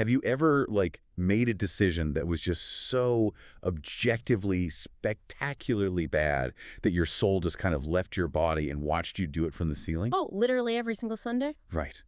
Have you ever, like, made a decision that was just so objectively, spectacularly bad that your soul just kind of left your body and watched you do it from the ceiling? Oh, literally every single Sunday? Right.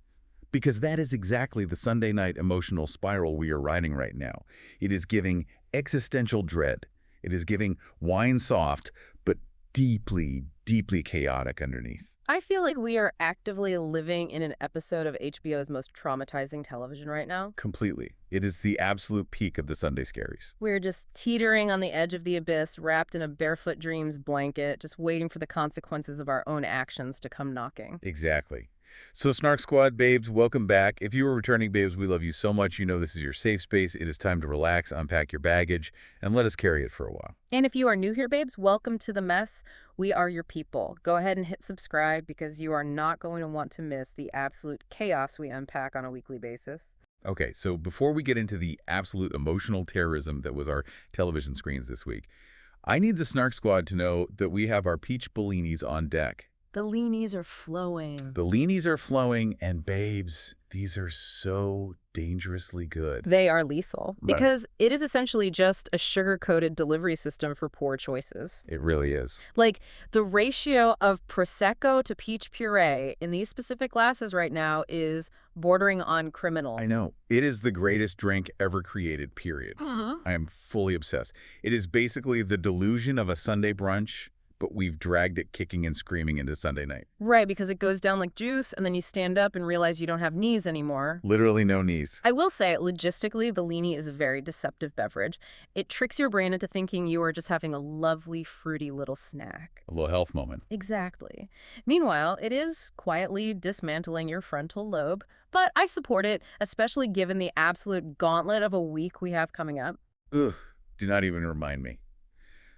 Because that is exactly the Sunday night emotional spiral we are riding right now. It is giving existential dread. It is giving wine soft, but deeply, deeply chaotic underneath. I feel like we are actively living in an episode of HBO's most traumatizing television right now. Completely. It is the absolute peak of the Sunday scaries. We're just teetering on the edge of the abyss, wrapped in a barefoot dreams blanket, just waiting for the consequences of our own actions to come knocking. Exactly. So Snark Squad babes, welcome back. If you are returning babes, we love you so much. You know this is your safe space. It is time to relax, unpack your baggage, and let us carry it for a while. And if you are new here, babes, welcome to the mess. We are your people. Go ahead and hit subscribe because you are not going to want to miss the absolute chaos we unpack on a weekly basis. Okay, so before we get into the absolute emotional terrorism that was our television screens this week, I need the Snark Squad to know that we have our peach bellinis on deck. The leanies are flowing. The leanies are flowing, and babes, these are so dangerously good. They are lethal Right. because it is essentially just a sugar-coated delivery system for poor choices. It really is. Like, the ratio of Prosecco to peach puree in these specific glasses right now is bordering on criminal. I know. It is the greatest drink ever created, period. I am fully obsessed. It is basically the delusion of a Sunday brunch, but we've dragged it kicking and screaming into Sunday night. Right, because it goes down like juice, and then you stand up and realize you don't have knees anymore. Literally no knees. I will say, logistically, the leanie is a very deceptive beverage. It tricks your brain into thinking you are just having a lovely, fruity little snack. A little health moment. Exactly. Meanwhile, it is quietly dismantling your frontal lobe, but I support it, especially given the absolute gauntlet of a week we have coming up. Ugh, do not even remind me.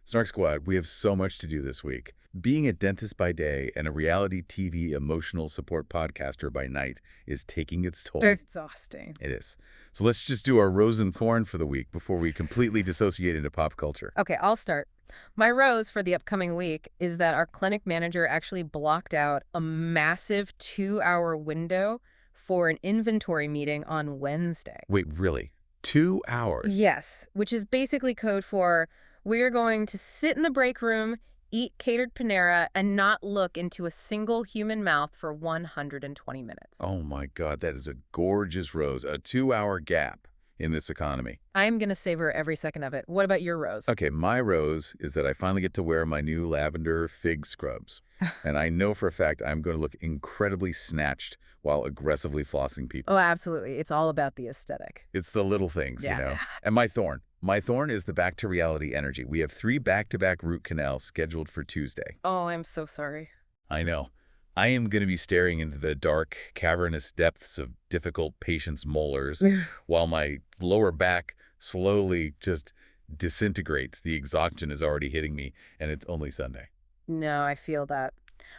Snark Squad, we have so much to do this week. Being a dentist by day and a reality TV emotional support podcaster by night is taking its toll. It's exhausting. It is. So let's just do our rose and thorn for the week before we completely dissociate into pop culture. Okay, I'll start. My rose for the upcoming week is that our clinic manager actually blocked out a massive 2-hour window for an inventory meeting on Wednesday. Wait, really? 2 hours? Yes, which is basically code for we're going to sit in the break room, eat catered Panera, and not look into a single human mouth for 120 minutes. Oh my God, that is a gorgeous rose. A 2-hour gap in this economy. I am going to savor every second of it. What about your rose? Okay, my rose is that I finally get to wear my new lavender fig scrubs. And I know for a fact I'm going to look incredibly snatched while aggressively flossing people. Oh, absolutely. It's all about the aesthetic. It's the little things, Yeah. you know. And my thorn. My thorn is the back to reality energy. We have 3 back-to-back root canals scheduled for Tuesday. Oh, I'm so sorry. I know. I am going to be staring into the dark, cavernous depths of difficult patients' molars while my lower back slowly just disintegrates. The exhaustion is already hitting me, and it's only Sunday. No, I feel that.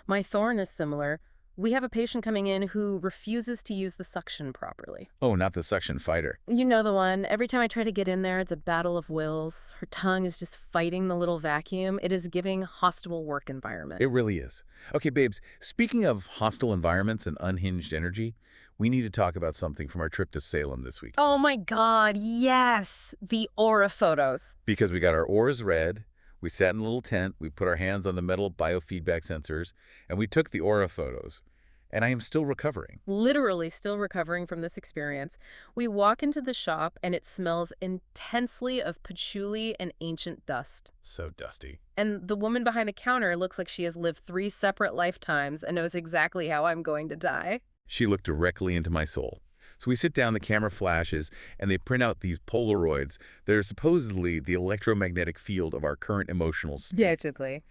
My thorn is similar. We have a patient coming in who refuses to use the suction properly. Oh, not the suction fighter. You know the one. Every time I try to get in there, it's a battle of wills. Her tongue is just fighting the little vacuum. It is giving hostile work environment. It really is. Okay, babes, speaking of hostile environments and unhinged energy, we need to talk about something from our trip to Salem this week. Oh my God, yes! The aura photos. Because we got our auras read, we sat in a little tent, we put our hands on the metal biofeedback sensors, and we took the aura photos. And I am still recovering. Literally still recovering from this experience. We walk into the shop and it smells intensely of patchouli and ancient dust. So dusty. And the woman behind the counter looks like she has lived 3 separate lifetimes and knows exactly how I'm going to die. She looked directly into my soul. So we sit down, the camera flashes, and they print out these Polaroids that are supposedly the electromagnetic field of our current emotional state. Basically.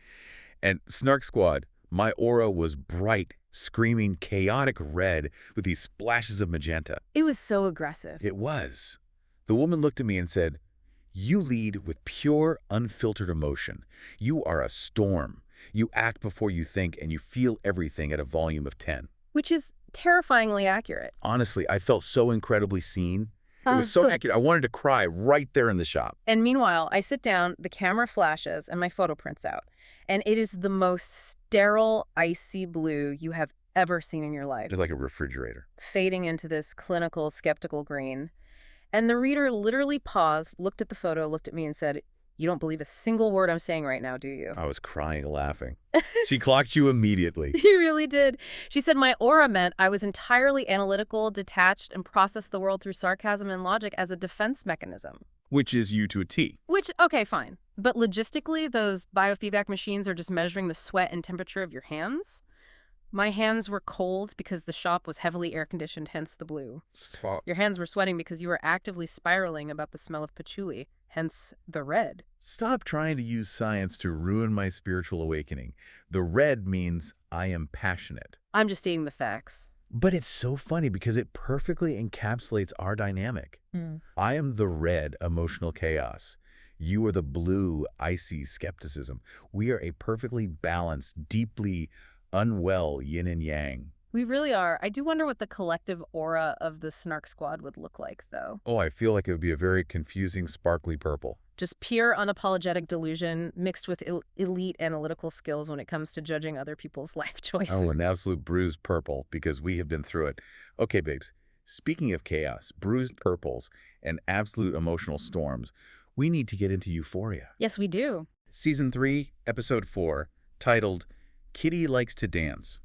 And Snark Squad, my aura was bright, screaming chaotic red with these splashes of magenta. It was so aggressive. It was. The woman looked at me and said, "You lead with pure, unfiltered emotion. You are a storm. You act before you think, and you feel everything at a volume of 10. Which is terrifyingly accurate. Honestly, I felt so incredibly seen. It was so accurate. I wanted to cry right there in the shop. And meanwhile, I sit down, the camera flashes, and my photo prints out. And it is the most sterile, icy blue you have ever seen in your life, Just like a refrigerator. fading into this clinical, skeptical green. And the reader literally paused, looked at the photo, looked at me and said, "You don't believe a single word I'm saying right now, do you?" I was crying laughing. She clocked you immediately. He really did. She said my aura meant I was entirely analytical, detached, and processed the world through sarcasm and logic as a defense mechanism. Which is you to a T. Which, okay, fine. But logistically, those biofeedback machines are just measuring the sweat and temperature of your hands. My hands were cold because the shop was heavily air-conditioned, hence the blue. Your hands were sweating because you were actively spiraling about the smell of patchouli, hence the red. Stop trying to use science to ruin my spiritual awakening. The red means I am passionate. I'm just stating the facts. But it's so funny because it perfectly encapsulates our dynamic. I am the red emotional chaos. You are the blue icy skepticism. We are a perfectly balanced, deeply unwell yin and yang. We really are. I do wonder what the collective aura of the Snark squad would look like, though. Oh, I feel like it would be a very confusing, sparkly purple. Just pure, unapologetic delusion mixed with elite analytical skills when it comes to judging other people's life choices. Oh, an absolute bruised purple, because we have been through it. Okay, babes. Speaking of chaos, bruised purples, and absolute emotional storms, we need to get into Euphoria. Yes, we do. Season 3, Episode 4, titled Kitty Likes to Dance.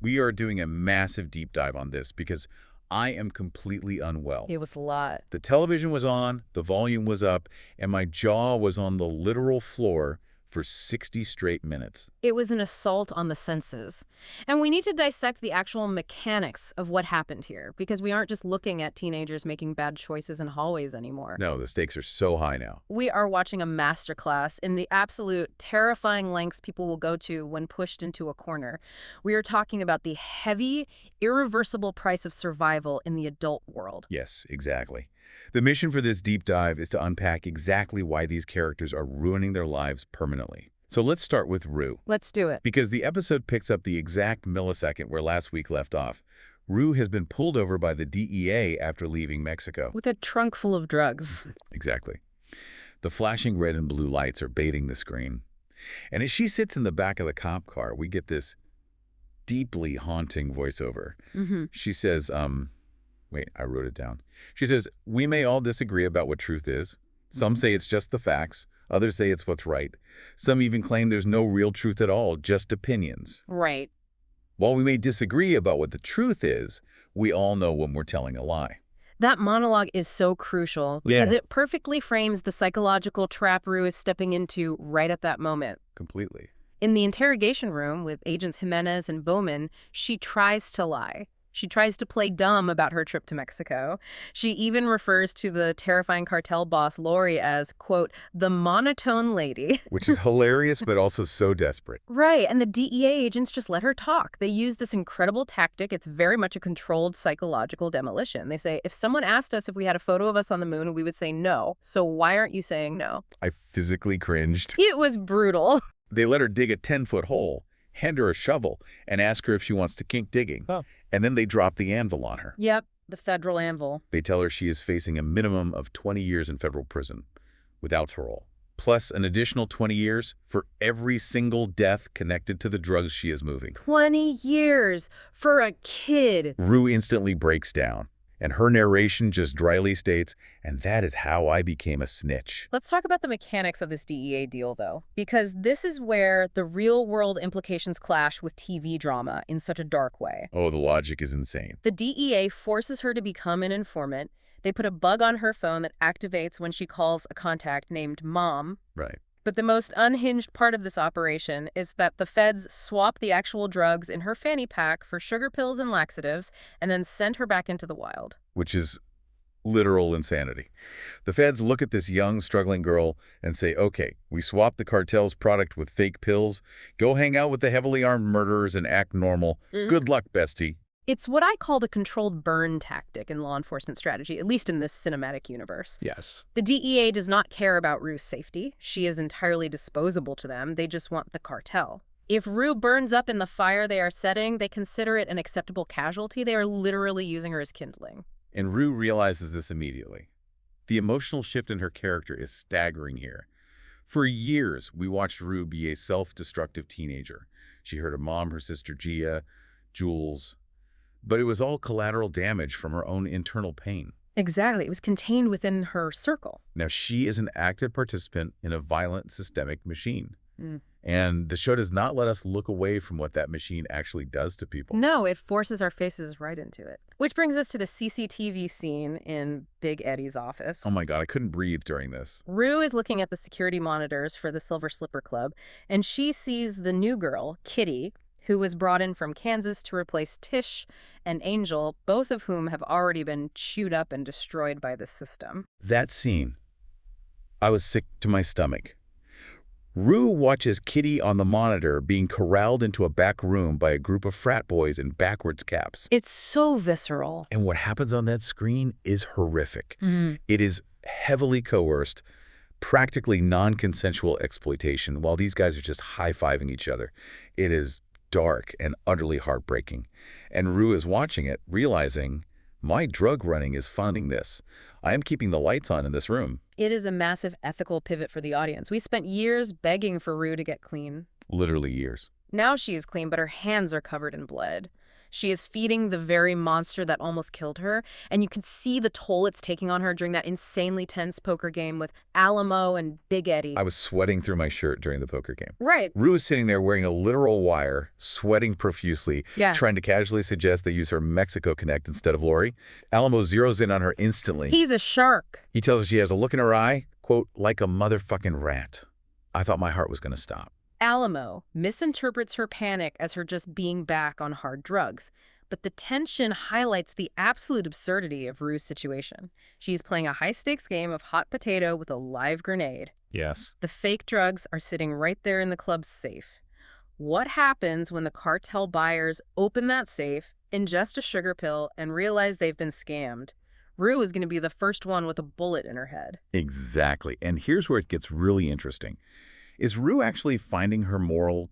We are doing a massive deep dive on this because I am completely unwell. It was a lot. The television was on, the volume was up, and my jaw was on the literal floor for 60 straight minutes. It was an assault on the senses. And we need to dissect the actual mechanics of what happened here, because we aren't just looking at teenagers making bad choices in hallways anymore. No, the stakes are so high now. We are watching a masterclass in the absolute terrifying lengths people will go to when pushed into a corner. We are talking about the heavy, irreversible price of survival in the adult world. Yes, exactly. The mission for this deep dive is to unpack exactly why these characters are ruining their lives permanently. So let's start with Rue. Let's do it. Because the episode picks up the exact millisecond where last week left off. Rue has been pulled over by the DEA after leaving Mexico. With a trunk full of drugs. Exactly. The flashing red and blue lights are baiting the screen. And as she sits in the back of the cop car, we get this deeply haunting voiceover. She says, wait, I wrote it down. She says, "We may all disagree about what truth is. Some say it's just the facts. Others say it's what's right. Some even claim there's no real truth at all, just opinions." Right. While we may disagree about what the truth is, we all know when we're telling a lie. That monologue is so crucial because it perfectly frames the psychological trap Rue is stepping into right at that moment. Completely. In the interrogation room with Agents Jimenez and Bowman, she tries to lie. She tries to play dumb about her trip to Mexico. She even refers to the terrifying cartel boss, Lori, as, quote, the monotone lady. Which is hilarious, but also so desperate. Right, and the DEA agents just let her talk. They use this incredible tactic. It's very much a controlled psychological demolition. They say, if someone asked us if we had a photo of us on the moon, we would say no. So why aren't you saying no? I physically cringed. It was brutal. They let her dig a 10-foot hole, hand her a shovel, and ask her if she wants to kink digging. Oh. And then they drop the anvil on her. Yep, the federal anvil. They tell her she is facing a minimum of 20 years in federal prison, without parole, plus an additional 20 years for every single death connected to the drugs she is moving. 20 years for a kid. Rue instantly breaks down, and her narration just dryly states, "And that is how I became a snitch." Let's talk about the mechanics of this DEA deal, though, because this is where the real-world implications clash with TV drama in such a dark way. Oh, the logic is insane. The DEA forces her to become an informant. They put a bug on her phone that activates when she calls a contact named Mom. Right. But the most unhinged part of this operation is that the feds swap the actual drugs in her fanny pack for sugar pills and laxatives and then send her back into the wild. Which is literal insanity. The feds look at this young, struggling girl and say, okay, we swapped the cartel's product with fake pills. Go hang out with the heavily armed murderers and act normal. Good luck, bestie. It's what I call the controlled burn tactic in law enforcement strategy, at least in this cinematic universe. Yes. The DEA does not care about Rue's safety. She is entirely disposable to them. They just want the cartel. If Rue burns up in the fire they are setting, they consider it an acceptable casualty. They are literally using her as kindling. And Rue realizes this immediately. The emotional shift in her character is staggering here. For years, we watched Rue be a self-destructive teenager. She hurt her mom, her sister Gia, Jules. But it was all collateral damage from her own internal pain. Exactly. It was contained within her circle. Now, she is an active participant in a violent systemic machine. Mm. And the show does not let us look away from what that machine actually does to people. No, it forces our faces right into it. Which brings us to the CCTV scene in Big Eddie's office. Oh my God, I couldn't breathe during this. Rue is looking at the security monitors for the Silver Slipper Club, and she sees the new girl, Kitty, who was brought in from Kansas to replace Tish and Angel, both of whom have already been chewed up and destroyed by the system. That scene, I was sick to my stomach. Rue watches Kitty on the monitor being corralled into a back room by a group of frat boys in backwards caps. It's so visceral. And what happens on that screen is horrific. Mm. It is heavily coerced, practically non-consensual exploitation while these guys are just high-fiving each other. It is dark and utterly heartbreaking. And Rue is watching it, realizing, my drug running is funding this. I am keeping the lights on in this room. It is a massive ethical pivot for the audience. We spent years begging for Rue to get clean. Literally years. Now she is clean, but her hands are covered in blood. She is feeding the very monster that almost killed her, and you can see the toll it's taking on her during that insanely tense poker game with Alamo and Big Eddie. I was sweating through my shirt during the poker game. Right. Rue is sitting there wearing a literal wire, sweating profusely, trying to casually suggest they use her Mexico Connect instead of Lori. Alamo zeroes in on her instantly. He's a shark. He tells her she has a look in her eye, quote, like a motherfucking rat. I thought my heart was going to stop. Alamo misinterprets her panic as her just being back on hard drugs, but the tension highlights the absolute absurdity of Rue's situation. She's playing a high-stakes game of hot potato with a live grenade. Yes. The fake drugs are sitting right there in the club's safe. What happens when the cartel buyers open that safe, ingest a sugar pill, and realize they've been scammed? Rue is going to be the first one with a bullet in her head. Exactly. And here's where it gets really interesting. Is Rue actually finding her moral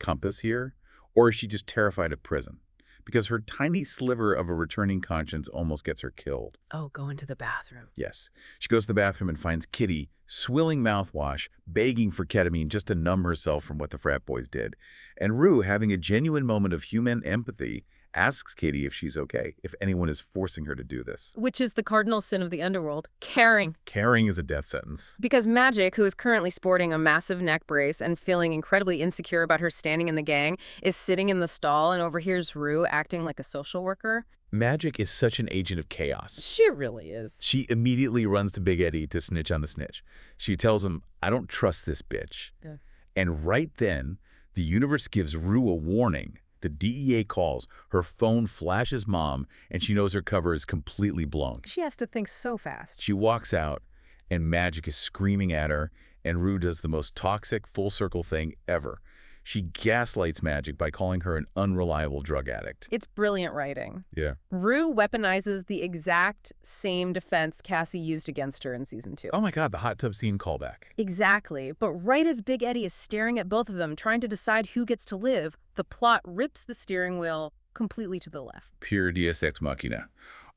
compass here, or is she just terrified of prison? Because her tiny sliver of a returning conscience almost gets her killed. Oh, go into the bathroom. Yes. She goes to the bathroom and finds Kitty, swilling mouthwash, begging for ketamine just to numb herself from what the frat boys did. And Rue, having a genuine moment of human empathy, asks Kitty if she's okay, if anyone is forcing her to do this. Which is the cardinal sin of the underworld, caring. Caring is a death sentence. Because Magic, who is currently sporting a massive neck brace and feeling incredibly insecure about her standing in the gang, is sitting in the stall and overhears Rue acting like a social worker. Magic is such an agent of chaos. She really is. She immediately runs to Big Eddie to snitch on the snitch. She tells him, I don't trust this bitch. Yeah. And right then, the universe gives Rue a warning. The DEA calls, her phone flashes Mom, and she knows her cover is completely blown. She has to think so fast. She walks out, and Magic is screaming at her, and Rue does the most toxic full-circle thing ever. She gaslights Magic by calling her an unreliable drug addict. It's brilliant writing. Yeah. Rue weaponizes the exact same defense Cassie used against her in season 2. Oh my God, the hot tub scene callback. Exactly. But right as Big Eddie is staring at both of them, trying to decide who gets to live, the plot rips the steering wheel completely to the left. Pure Deus Ex Machina.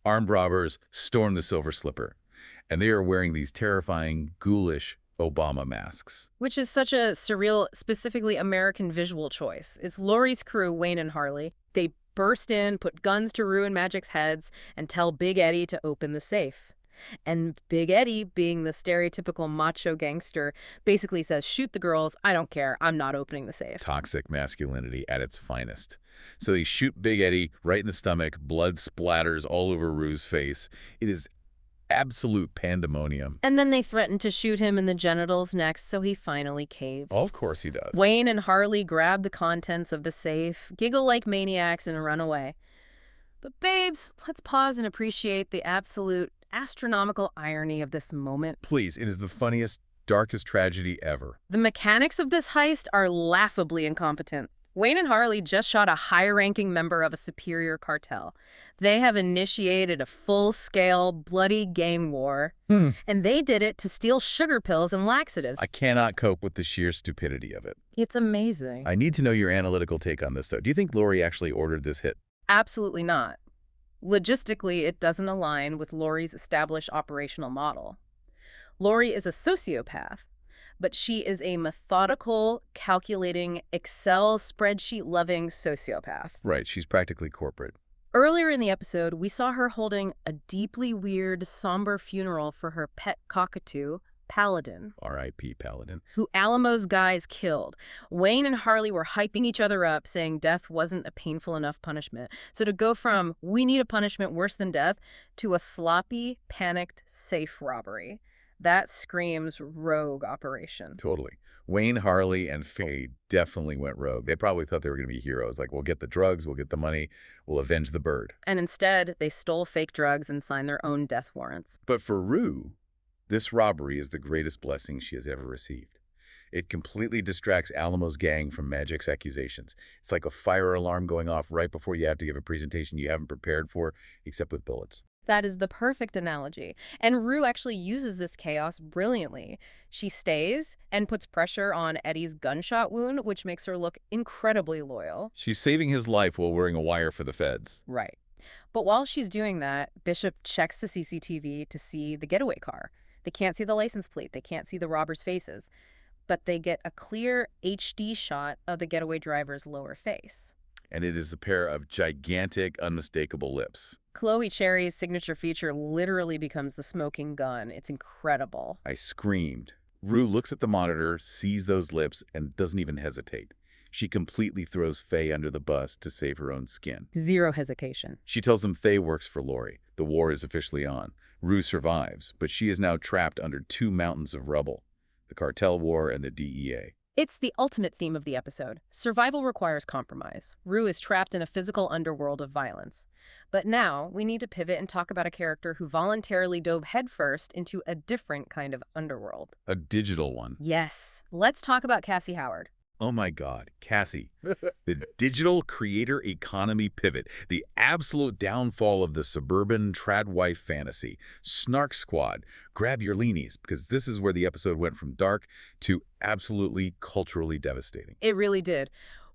Armed robbers storm the Silver Slipper, and they are wearing these terrifying, ghoulish Obama masks. Which is such a surreal, specifically American visual choice. It's Laurie's crew, Wayne and Harley. They burst in, put guns to Rue and Magic's heads, and tell Big Eddie to open the safe. And Big Eddie, being the stereotypical macho gangster, basically says, shoot the girls, I don't care, I'm not opening the safe. Toxic masculinity at its finest. So they shoot Big Eddie right in the stomach, blood splatters all over Rue's face. It is absolute pandemonium. And then they threaten to shoot him in the genitals next, so he finally caves. Oh, of course he does. Wayne and Harley grab the contents of the safe, giggle like maniacs, and run away. But babes, let's pause and appreciate the absolute astronomical irony of this moment. Please, it is the funniest, darkest tragedy ever. The mechanics of this heist are laughably incompetent. Wayne and Harley just shot a high-ranking member of a superior cartel. They have initiated a full-scale, bloody gang war, and they did it to steal sugar pills and laxatives. I cannot cope with the sheer stupidity of it. It's amazing. I need to know your analytical take on this, though. Do you think Laurie actually ordered this hit? Absolutely not. Logistically, it doesn't align with Laurie's established operational model. Laurie is a sociopath, but she is a methodical, calculating, Excel spreadsheet-loving sociopath. Right, she's practically corporate. Earlier in the episode, we saw her holding a deeply weird, somber funeral for her pet cockatoo, Paladin. R.I.P. Paladin. Who Alamo's guys killed. Wayne and Harley were hyping each other up, saying death wasn't a painful enough punishment. So to go from, we need a punishment worse than death, to a sloppy, panicked, safe robbery. That screams rogue operation. Totally. Wayne, Harley, and Faye definitely went rogue. They probably thought they were going to be heroes. Like, we'll get the drugs, we'll get the money, we'll avenge the bird. And instead, they stole fake drugs and signed their own death warrants. But for Rue, this robbery is the greatest blessing she has ever received. It completely distracts Alamo's gang from Magic's accusations. It's like a fire alarm going off right before you have to give a presentation you haven't prepared for, except with bullets. That is the perfect analogy. And Rue actually uses this chaos brilliantly. She stays and puts pressure on Eddie's gunshot wound, which makes her look incredibly loyal. She's saving his life while wearing a wire for the feds. Right. But while she's doing that, Bishop checks the CCTV to see the getaway car. They can't see the license plate. They can't see the robbers' faces. But they get a clear HD shot of the getaway driver's lower face. And it is a pair of gigantic, unmistakable lips. Chloe Cherry's signature feature literally becomes the smoking gun. It's incredible. I screamed. Rue looks at the monitor, sees those lips, and doesn't even hesitate. She completely throws Faye under the bus to save her own skin. Zero hesitation. She tells him Faye works for Lori. The war is officially on. Rue survives, but she is now trapped under two mountains of rubble, the cartel war and the DEA. It's the ultimate theme of the episode. Survival requires compromise. Rue is trapped in a physical underworld of violence. But now, we need to pivot and talk about a character who voluntarily dove headfirst into a different kind of underworld. A digital one. Yes. Let's talk about Cassie Howard. Oh my God, Cassie. The digital creator economy pivot. The absolute downfall of the suburban tradwife fantasy. Snark Squad. Grab your leanies, because this is where the episode went from dark to absolutely culturally devastating. It really did.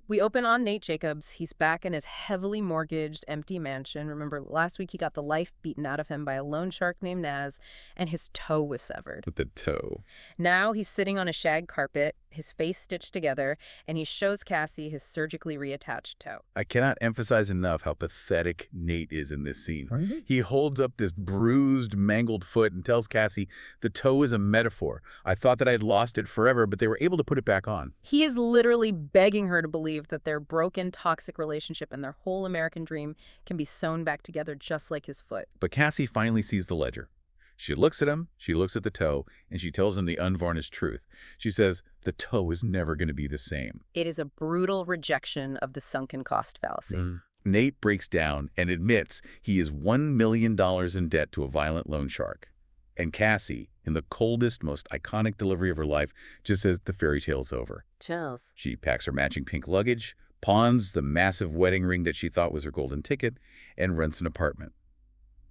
We open on Nate Jacobs. He's back in his heavily mortgaged, empty mansion. Remember, last week he got the life beaten out of him by a loan shark named Naz, and his toe was severed. With the toe. Now he's sitting on a shag carpet, his face stitched together, and he shows Cassie his surgically reattached toe. I cannot emphasize enough how pathetic Nate is in this scene. Really? He holds up this bruised, mangled foot and tells Cassie, the toe is a metaphor. I thought that I'd lost it forever, but they were able to put it back on. He is literally begging her to believe that their broken, toxic relationship and their whole American dream can be sewn back together just like his foot. But Cassie finally sees the ledger. She looks at him, she looks at the toe, and she tells him the unvarnished truth. She says, the toe is never going to be the same. It is a brutal rejection of the sunken cost fallacy. Nate breaks down and admits he is $1 million in debt to a violent loan shark. And Cassie, in the coldest, most iconic delivery of her life, just says the fairy tale's over. Chills. She packs her matching pink luggage, pawns the massive wedding ring that she thought was her golden ticket, and rents an apartment.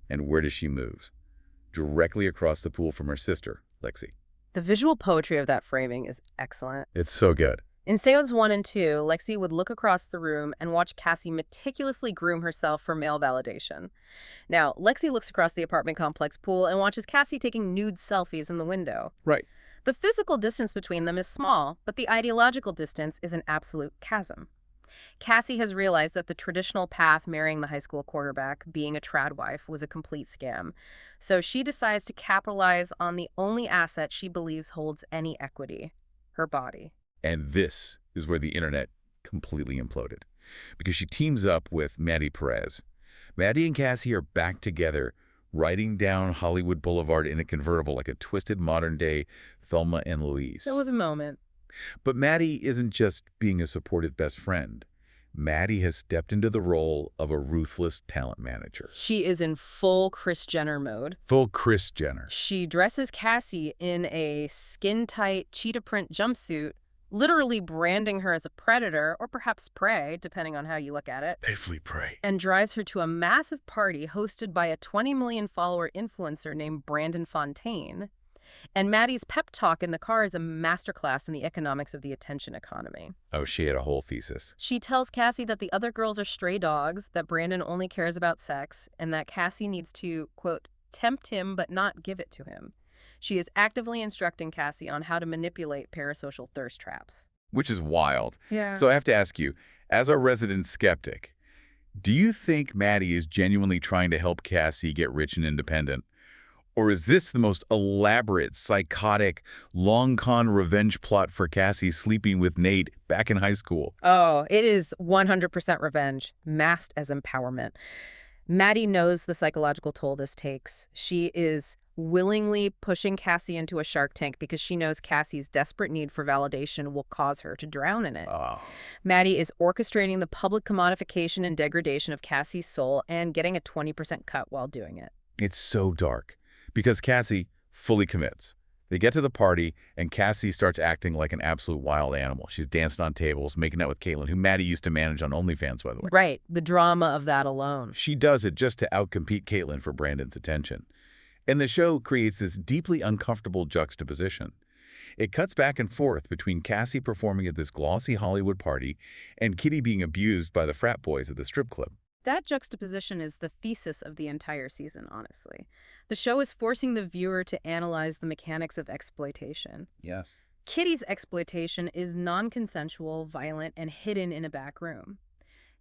And where does she move? Directly across the pool from her sister, Lexi. The visual poetry of that framing is excellent. It's so good. In seance 1 and 2, Lexi would look across the room and watch Cassie meticulously groom herself for male validation. Now, Lexi looks across the apartment complex pool and watches Cassie taking nude selfies in the window. Right. The physical distance between them is small, but the ideological distance is an absolute chasm. Cassie has realized that the traditional path marrying the high school quarterback, being a trad wife, was a complete scam. So she decides to capitalize on the only asset she believes holds any equity, her body. And this is where the internet completely imploded, because she teams up with Maddie Perez. Maddie and Cassie are back together, riding down Hollywood Boulevard in a convertible like a twisted modern-day Thelma and Louise. There was a moment. But Maddie isn't just being a supportive best friend. Maddie has stepped into the role of a ruthless talent manager. She is in full Kris Jenner mode. Full Kris Jenner. She dresses Cassie in a skin-tight cheetah print jumpsuit, literally branding her as a predator, or perhaps prey, depending on how you look at it. They flee prey. And drives her to a massive party hosted by a 20 million follower influencer named Brandon Fontaine. And Maddie's pep talk in the car is a masterclass in the economics of the attention economy. Oh, she had a whole thesis. She tells Cassie that the other girls are stray dogs, that Brandon only cares about sex, and that Cassie needs to, quote, tempt him but not give it to him. She is actively instructing Cassie on how to manipulate parasocial thirst traps. Which is wild. Yeah. So I have to ask you, as our resident skeptic, Do you think Maddie is genuinely trying to help Cassie get rich and independent? Or is this the most elaborate, psychotic, long-con revenge plot for Cassie sleeping with Nate back in high school? Oh, it is 100% revenge, masked as empowerment. Maddie knows the psychological toll this takes. She is willingly pushing Cassie into a shark tank because she knows Cassie's desperate need for validation will cause her to drown in it. Oh, Maddie is orchestrating the public commodification and degradation of Cassie's soul and getting a 20% cut while doing it. it's so dark. Because Cassie fully commits. They get to the party, and Cassie starts acting like an absolute wild animal. She's dancing on tables, making out with Caitlin, who Maddie used to manage on OnlyFans, by the way. Right, the drama of that alone. She does it just to outcompete Caitlin for Brandon's attention. And the show creates this deeply uncomfortable juxtaposition. It cuts back and forth between Cassie performing at this glossy Hollywood party and Kitty being abused by the frat boys at the strip club. That juxtaposition is the thesis of the entire season, honestly. The show is forcing the viewer to analyze the mechanics of exploitation. Yes. Kitty's exploitation is non-consensual, violent, and hidden in a back room.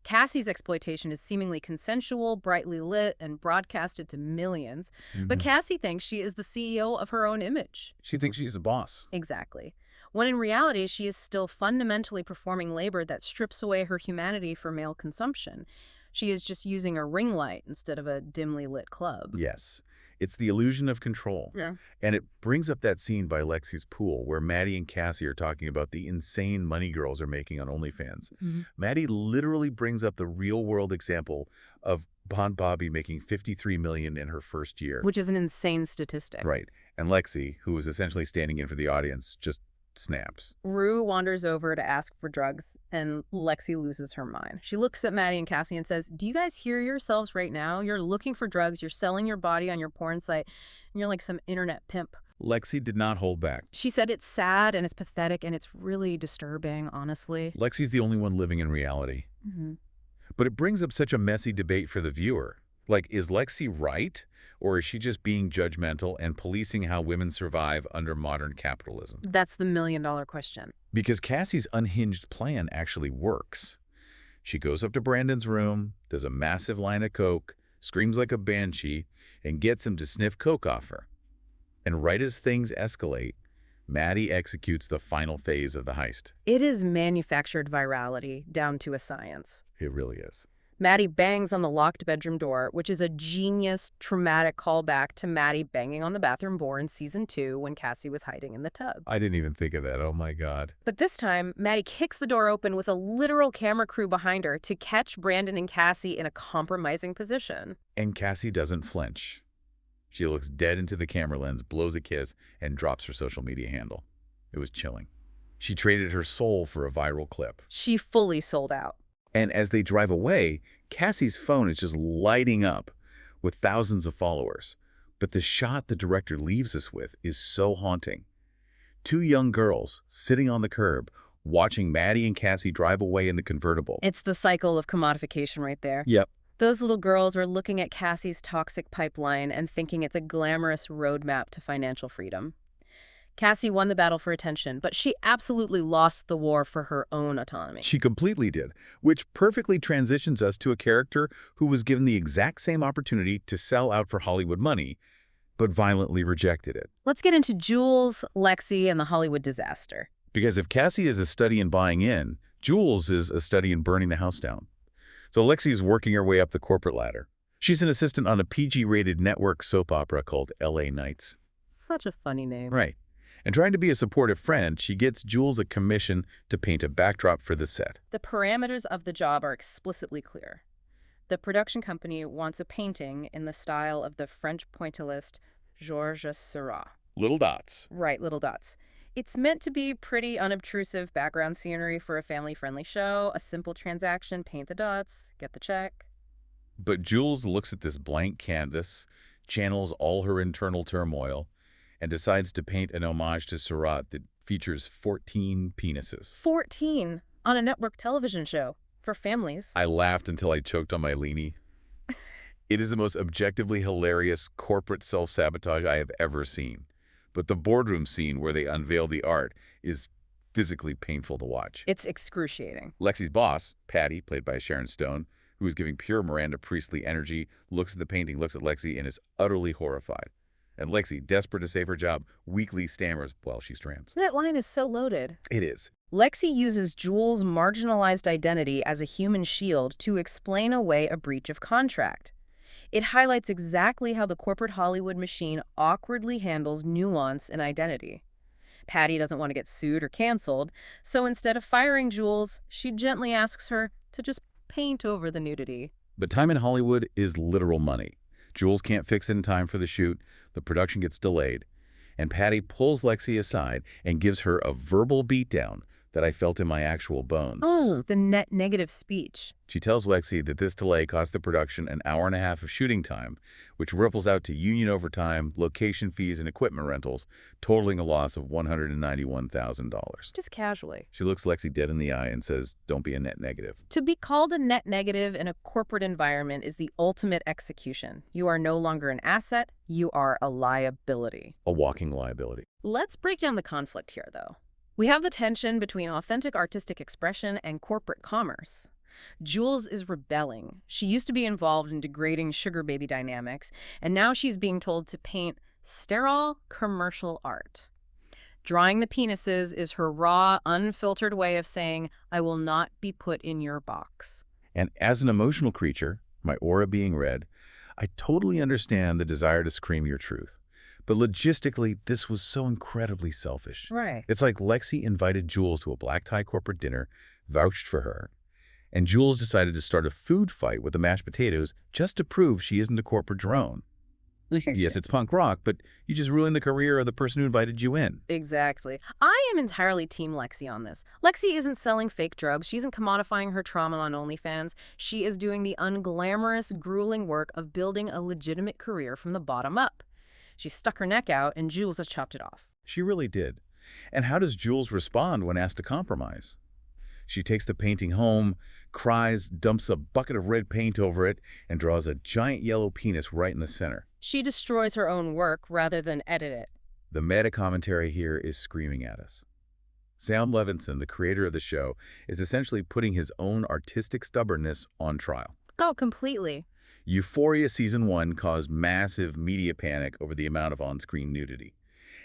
Cassie's exploitation is seemingly consensual, brightly lit, and broadcasted to millions. But Cassie thinks she is the CEO of her own image. She thinks she's a boss. Exactly. When in reality, she is still fundamentally performing labor that strips away her humanity for male consumption. She is just using a ring light instead of a dimly lit club. Yes. It's the illusion of control. Yeah. And it brings up that scene by Lexi's pool where Maddie and Cassie are talking about the insane money girls are making on OnlyFans. Maddie literally brings up the real-world example of Bon Bobby making $53 million in her first year. Which is an insane statistic. Right. And Lexi, who was essentially standing in for the audience, just snaps. Rue wanders over to ask for drugs, and Lexi loses her mind. She looks at Maddie and Cassie and says, "Do you guys hear yourselves right now? You're looking for drugs, you're selling your body on your porn site, and you're like some internet pimp." Lexi did not hold back. She said it's sad and it's pathetic and it's really disturbing, honestly. Lexi's the only one living in reality. But it brings up such a messy debate for the viewer. Like, is Lexi right? Or is she just being judgmental and policing how women survive under modern capitalism? That's the million-dollar question. Because Cassie's unhinged plan actually works. She goes up to Brandon's room, does a massive line of coke, screams like a banshee, and gets him to sniff coke off her. And right as things escalate, Maddie executes the final phase of the heist. It is manufactured virality down to a science. It really is. Maddie bangs on the locked bedroom door, which is a genius, traumatic callback to Maddie banging on the bathroom door in Season 2 when Cassie was hiding in the tub. I didn't even think of that. Oh, my God. But this time, Maddie kicks the door open with a literal camera crew behind her to catch Brandon and Cassie in a compromising position. And Cassie doesn't flinch. She looks dead into the camera lens, blows a kiss, and drops her social media handle. It was chilling. She traded her soul for a viral clip. She fully sold out. And as they drive away, Cassie's phone is just lighting up with thousands of followers. But the shot the director leaves us with is so haunting. Two young girls sitting on the curb, watching Maddie and Cassie drive away in the convertible. It's the cycle of commodification right there. Yep. Those little girls are looking at Cassie's toxic pipeline and thinking it's a glamorous roadmap to financial freedom. Cassie won the battle for attention, but she absolutely lost the war for her own autonomy. She completely did, which perfectly transitions us to a character who was given the exact same opportunity to sell out for Hollywood money, but violently rejected it. Let's get into Jules, Lexi, and the Hollywood disaster. Because if Cassie is a study in buying in, Jules is a study in burning the house down. So Lexi is working her way up the corporate ladder. She's an assistant on a PG-rated network soap opera called L.A. Nights. Such a funny name. Right. And trying to be a supportive friend, she gets Jules a commission to paint a backdrop for the set. The parameters of the job are explicitly clear. The production company wants a painting in the style of the French pointillist Georges Seurat. Little dots. Right, little dots. It's meant to be pretty unobtrusive background scenery for a family-friendly show, a simple transaction, paint the dots, get the check. But Jules looks at this blank canvas, channels all her internal turmoil, and decides to paint an homage to Seurat that features 14 penises. 14 on a network television show for families. I laughed until I choked on my leanie. It is the most objectively hilarious corporate self-sabotage I have ever seen. But the boardroom scene where they unveil the art is physically painful to watch. It's excruciating. Lexi's boss, Patty, played by Sharon Stone, who is giving pure Miranda Priestley energy, looks at the painting, looks at Lexi, and is utterly horrified. And Lexi, desperate to save her job, weakly stammers while she's trans. That line is so loaded. It is. Lexi uses Jules' marginalized identity as a human shield to explain away a breach of contract. It highlights exactly how the corporate Hollywood machine awkwardly handles nuance and identity. Patty doesn't want to get sued or canceled, so instead of firing Jules, she gently asks her to just paint over the nudity. But time in Hollywood is literal money. Jules can't fix it in time for the shoot, the production gets delayed, and Patty pulls Lexi aside and gives her a verbal beatdown that I felt in my actual bones. Oh, the net negative speech. She tells Lexi that this delay cost the production an hour and a half of shooting time, which ripples out to union overtime, location fees, and equipment rentals, totaling a loss of $191,000. Just casually. She looks Lexi dead in the eye and says, "Don't be a net negative." To be called a net negative in a corporate environment is the ultimate execution. You are no longer an asset, you are a liability. A walking liability. Let's break down the conflict here, though. We have the tension between authentic artistic expression and corporate commerce. Jules is rebelling. She used to be involved in degrading sugar baby dynamics, and now she's being told to paint sterile commercial art. Drawing the penises is her raw, unfiltered way of saying, I will not be put in your box. And as an emotional creature, my aura being read, I totally understand the desire to scream your truth. But logistically, this was so incredibly selfish. Right. It's like Lexi invited Jules to a black-tie corporate dinner, vouched for her, and Jules decided to start a food fight with the mashed potatoes just to prove she isn't a corporate drone. Yes, it's punk rock, but you just ruined the career of the person who invited you in. Exactly. I am entirely team Lexi on this. Lexi isn't selling fake drugs. She isn't commodifying her trauma on OnlyFans. She is doing the unglamorous, grueling work of building a legitimate career from the bottom up. She stuck her neck out, and Jules has chopped it off. She really did. And how does Jules respond when asked to compromise? She takes the painting home, cries, dumps a bucket of red paint over it, and draws a giant yellow penis right in the center. She destroys her own work rather than edit it. The meta commentary here is screaming at us. Sam Levinson, the creator of the show, is essentially putting his own artistic stubbornness on trial. Oh, completely. Euphoria Season 1 caused massive media panic over the amount of on-screen nudity.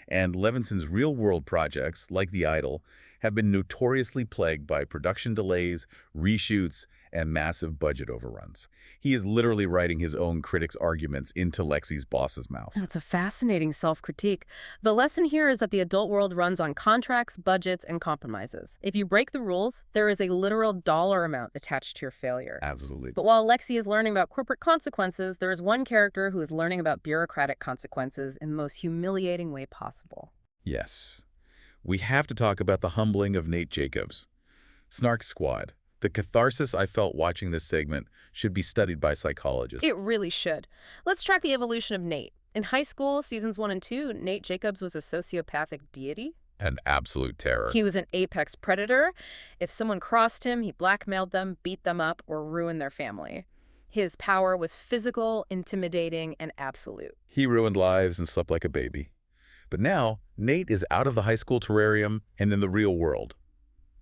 And Levinson's real-world projects, like The Idol, have been notoriously plagued by production delays, reshoots, and massive budget overruns. He is literally writing his own critics' arguments into Lexi's boss's mouth. That's a fascinating self-critique. The lesson here is that the adult world runs on contracts, budgets, and compromises. If you break the rules, there is a literal dollar amount attached to your failure. Absolutely. But while Lexi is learning about corporate consequences, there is one character who is learning about bureaucratic consequences in the most humiliating way possible. Yes. We have to talk about the humbling of Nate Jacobs. Snark Squad. The catharsis I felt watching this segment should be studied by psychologists. It really should. Let's track the evolution of Nate. In high school, seasons 1 and 2, Nate Jacobs was a sociopathic deity. An absolute terror. He was an apex predator. If someone crossed him, he blackmailed them, beat them up, or ruined their family. His power was physical, intimidating, and absolute. He ruined lives and slept like a baby. But now, Nate is out of the high school terrarium and in the real world.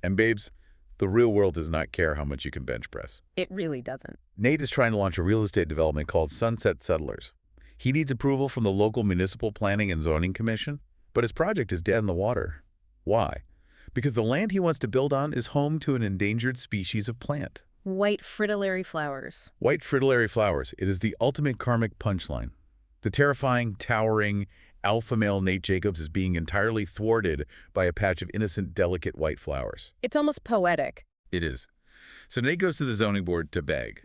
And babes, the real world does not care how much you can bench press. It really doesn't. Nate is trying to launch a real estate development called Sunset Settlers. He needs approval from the local municipal planning and zoning commission, but his project is dead in the water. Why? Because the land he wants to build on is home to an endangered species of plant. White fritillary flowers. White fritillary flowers. It is the ultimate karmic punchline. The terrifying, towering, alpha male Nate Jacobs is being entirely thwarted by a patch of innocent, delicate white flowers. It's almost poetic. It is. So Nate goes to the zoning board to beg.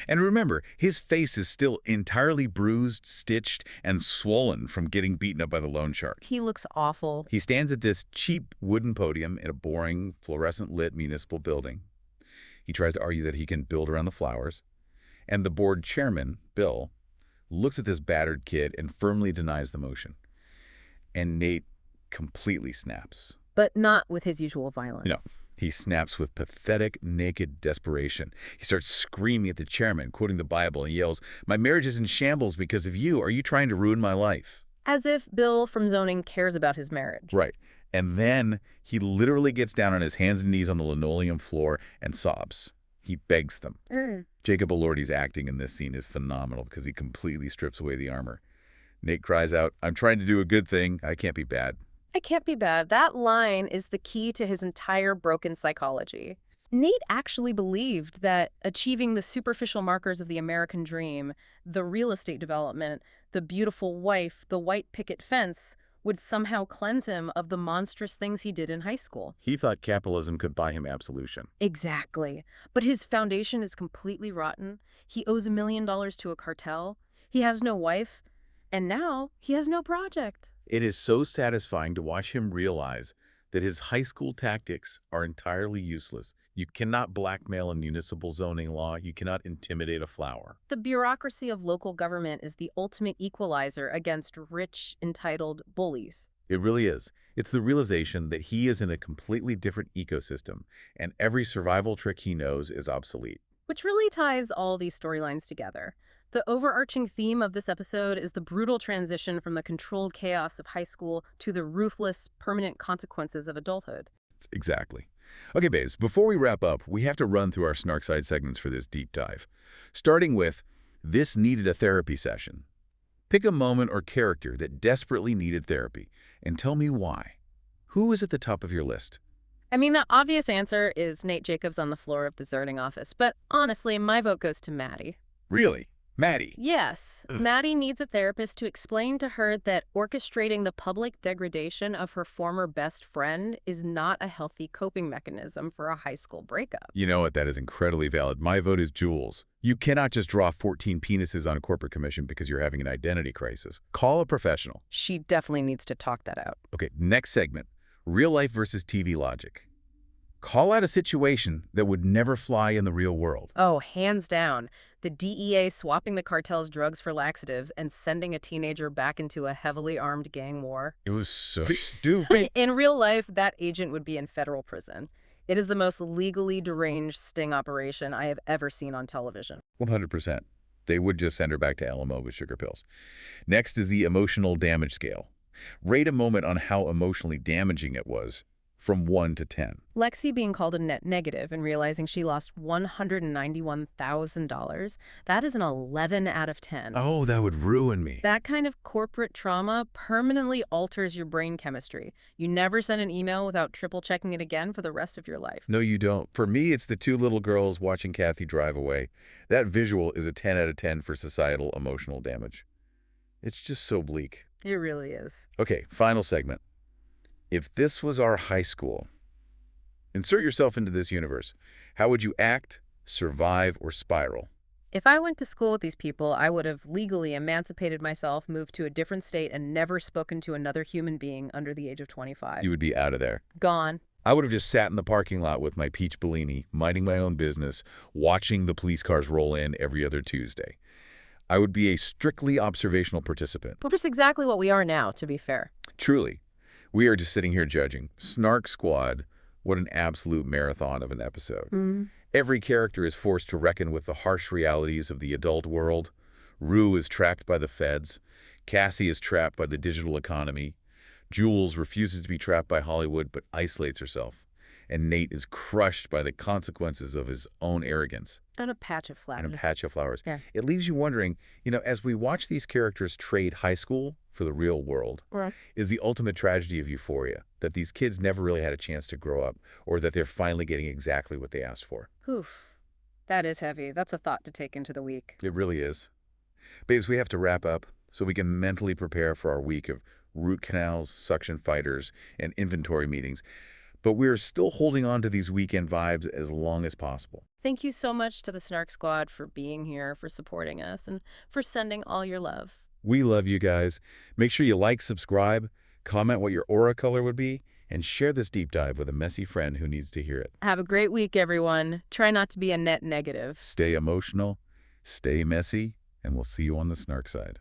And remember, his face is still entirely bruised, stitched, and swollen from getting beaten up by the loan shark. He looks awful. He stands at this cheap wooden podium in a boring, fluorescent-lit municipal building. He tries to argue that he can build around the flowers. And the board chairman, Bill, looks at this battered kid and firmly denies the motion. And Nate completely snaps. But not with his usual violence. No, he snaps with pathetic, naked desperation. He starts screaming at the chairman, quoting the Bible, and yells, "My marriage is in shambles because of you. Are you trying to ruin my life?" As if Bill from zoning cares about his marriage. Right. And then he literally gets down on his hands and knees on the linoleum floor and sobs. He begs them. Mm. Jacob Elordi's acting in this scene is phenomenal because he completely strips away the armor. Nate cries out, "I'm trying to do a good thing. I can't be bad." I can't be bad. That line is the key to his entire broken psychology. Nate actually believed that achieving the superficial markers of the American dream, the real estate development, the beautiful wife, the white picket fence, would somehow cleanse him of the monstrous things he did in high school. He thought capitalism could buy him absolution. Exactly. But his foundation is completely rotten. He owes $1 million to a cartel. He has no wife. And now he has no project. It is so satisfying to watch him realize that his high school tactics are entirely useless. You cannot blackmail a municipal zoning law. You cannot intimidate a flower. The bureaucracy of local government is the ultimate equalizer against rich, entitled bullies. It really is. It's the realization that he is in a completely different ecosystem, and every survival trick he knows is obsolete. Which really ties all these storylines together. The overarching theme of this episode is the brutal transition from the controlled chaos of high school to the ruthless, permanent consequences of adulthood. Exactly. Okay, babes, before we wrap up, we have to run through our Snark side segments for this deep dive. Starting with, this needed a therapy session. Pick a moment or character that desperately needed therapy, and tell me why. Who is at the top of your list? I mean, the obvious answer is Nate Jacobs on the floor of the Zerding office, but honestly, my vote goes to Maddie. Really? Maddie? Yes, Maddie needs a therapist to explain to her that orchestrating the public degradation of her former best friend is not a healthy coping mechanism for a high school breakup. You know what? That is incredibly valid. My vote is Jules. You cannot just draw 14 penises on a corporate commission because you're having an identity crisis. Call a professional. She definitely needs to talk that out. Okay, next segment. Real life versus TV logic. Call out a situation that would never fly in the real world. Oh, hands down. The DEA swapping the cartel's drugs for laxatives and sending a teenager back into a heavily armed gang war. It was so stupid. In real life, that agent would be in federal prison. It is the most legally deranged sting operation I have ever seen on television. 100%. They would just send her back to Alamo with sugar pills. Next is the emotional damage scale. Rate a moment on how emotionally damaging it was, from 1 to 10. Lexi being called a net negative and realizing she lost $191,000, that is an 11 out of 10. Oh, that would ruin me. That kind of corporate trauma permanently alters your brain chemistry. You never send an email without triple checking it again for the rest of your life. No, you don't. For me, it's the two little girls watching Kathy drive away. That visual is a 10 out of 10 for societal emotional damage. It's just so bleak. It really is. Okay, final segment. If this was our high school, insert yourself into this universe. How would you act, survive, or spiral? If I went to school with these people, I would have legally emancipated myself, moved to a different state, and never spoken to another human being under the age of 25. You would be out of there. Gone. I would have just sat in the parking lot with my peach Bellini, minding my own business, watching the police cars roll in every other Tuesday. I would be a strictly observational participant. Which is exactly what we are now, to be fair. Truly. We are just sitting here judging. Snark Squad, what an absolute marathon of an episode. Every character is forced to reckon with the harsh realities of the adult world. Rue is trapped by the feds. Cassie is trapped by the digital economy. Jules refuses to be trapped by Hollywood but isolates herself. And Nate is crushed by the consequences of his own arrogance. And a patch of flowers. And a patch of flowers. Yeah. It leaves you wondering, as we watch these characters trade high school for the real world, Right. is the ultimate tragedy of Euphoria, that these kids never really had a chance to grow up, or that they're finally getting exactly what they asked for. Oof. That is heavy. That's a thought to take into the week. It really is. Babes, we have to wrap up so we can mentally prepare for our week of root canals, suction fighters, and inventory meetings. But we're still holding on to these weekend vibes as long as possible. Thank you so much to the Snark Squad for being here, for supporting us, and for sending all your love. We love you guys. Make sure you like, subscribe, comment what your aura color would be, and share this deep dive with a messy friend who needs to hear it. Have a great week, everyone. Try not to be a net negative. Stay emotional, stay messy, and we'll see you on the Snark side.